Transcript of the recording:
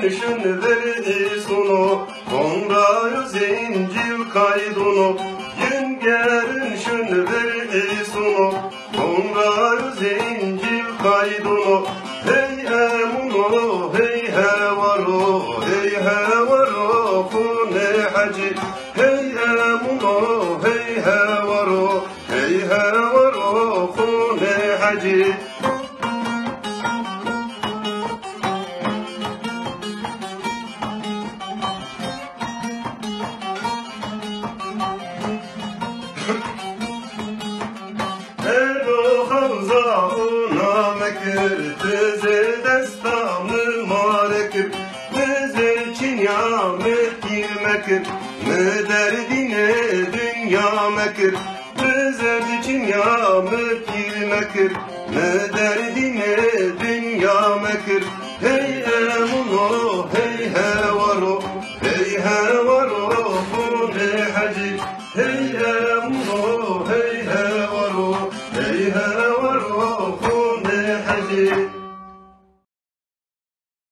görünüşün verdi sunu, sonra zincir kaydunu. Yün görünüşün verdi sunu, sonra zincir kaydunu. Hey emuno, hey hevaro, hey hevaro, kune hacı. Hey emuno, hey hevaro, hey hevaro, kune hacı. Ero hamza una mekir, teze destanı marekir. Teze çinya mekir mekir, ne derdine dünya mekir. Teze çinya mekir mekir, ne derdine dünya mekir.